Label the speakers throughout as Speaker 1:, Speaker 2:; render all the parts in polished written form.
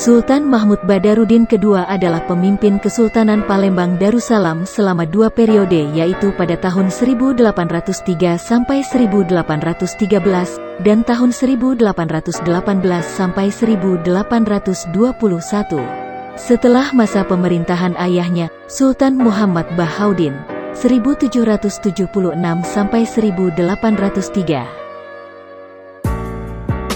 Speaker 1: Sultan Mahmud Badarudin II adalah pemimpin Kesultanan Palembang Darussalam selama 2 periode, yaitu pada tahun 1803 sampai 1813 dan tahun 1818 sampai 1821. Setelah masa pemerintahan ayahnya, Sultan Muhammad Bahaudin 1776 sampai 1803.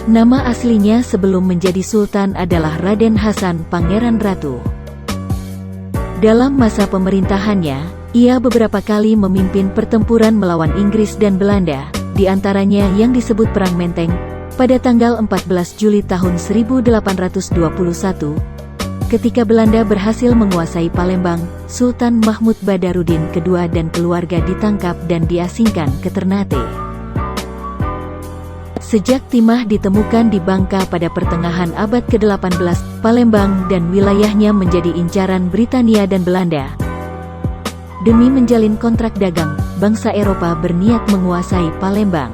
Speaker 1: Nama aslinya sebelum menjadi sultan adalah Raden Hasan Pangeran Ratu. Dalam masa pemerintahannya, ia beberapa kali memimpin pertempuran melawan Inggris dan Belanda, di antaranya yang disebut Perang Menteng, pada tanggal 14 Juli tahun 1821. Ketika Belanda berhasil menguasai Palembang, Sultan Mahmud Badarudin II dan keluarga ditangkap dan diasingkan ke Ternate. Sejak timah ditemukan di Bangka pada pertengahan abad ke-18, Palembang dan wilayahnya menjadi incaran Britania dan Belanda. Demi menjalin kontrak dagang, bangsa Eropa berniat menguasai Palembang.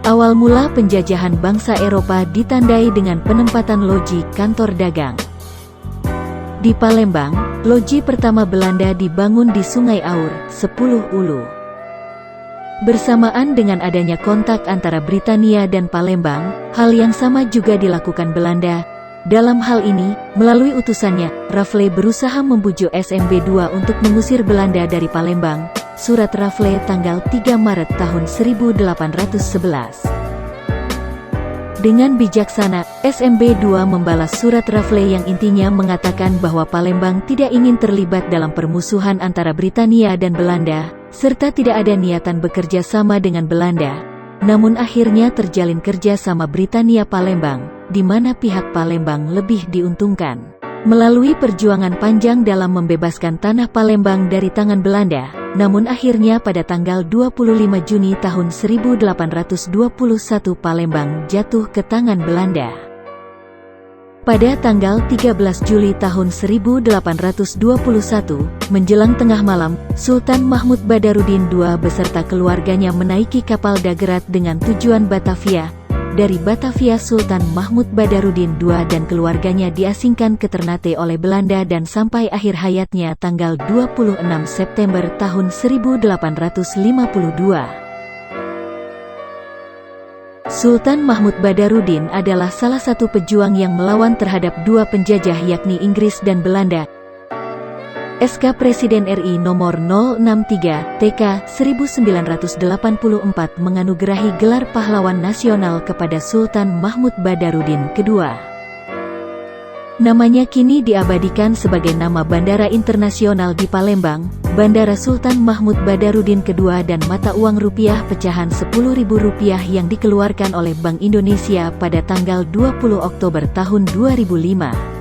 Speaker 1: Awal mula penjajahan bangsa Eropa ditandai dengan penempatan loji kantor dagang. Di Palembang, loji pertama Belanda dibangun di Sungai Aur, 10 Ulu. Bersamaan dengan adanya kontak antara Britania dan Palembang, hal yang sama juga dilakukan Belanda. Dalam hal ini, melalui utusannya, Raffles berusaha membujuk SMB II untuk mengusir Belanda dari Palembang. Surat Raffles tanggal 3 Maret tahun 1811. Dengan bijaksana, SMB II membalas surat Raffles yang intinya mengatakan bahwa Palembang tidak ingin terlibat dalam permusuhan antara Britania dan Belanda, serta tidak ada niatan bekerja sama dengan Belanda. Namun akhirnya terjalin kerja sama Britania Palembang, di mana pihak Palembang lebih diuntungkan. Melalui perjuangan panjang dalam membebaskan tanah Palembang dari tangan Belanda, namun akhirnya pada tanggal 25 Juni tahun 1821 Palembang jatuh ke tangan Belanda. Pada tanggal 13 Juli tahun 1821, menjelang tengah malam, Sultan Mahmud Badarudin II beserta keluarganya menaiki kapal dagerat dengan tujuan Batavia. Dari Batavia, Sultan Mahmud Badarudin II dan keluarganya diasingkan ke Ternate oleh Belanda dan sampai akhir hayatnya tanggal 26 September tahun 1852. Sultan Mahmud Badarudin adalah salah satu pejuang yang melawan terhadap dua penjajah yakni Inggris dan Belanda. SK Presiden RI nomor 063 TK 1984 menganugerahi gelar pahlawan nasional kepada Sultan Mahmud Badarudin II. Namanya kini diabadikan sebagai nama Bandara Internasional di Palembang, Bandara Sultan Mahmud Badarudin II dan mata uang rupiah pecahan Rp10.000 yang dikeluarkan oleh Bank Indonesia pada tanggal 20 Oktober tahun 2005.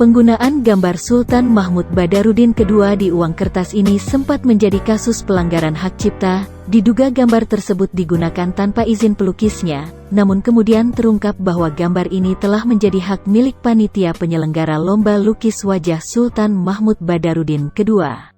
Speaker 1: Penggunaan gambar Sultan Mahmud Badarudin II di uang kertas ini sempat menjadi kasus pelanggaran hak cipta. Diduga gambar tersebut digunakan tanpa izin pelukisnya, namun kemudian terungkap bahwa gambar ini telah menjadi hak milik panitia penyelenggara lomba lukis wajah Sultan Mahmud Badarudin II.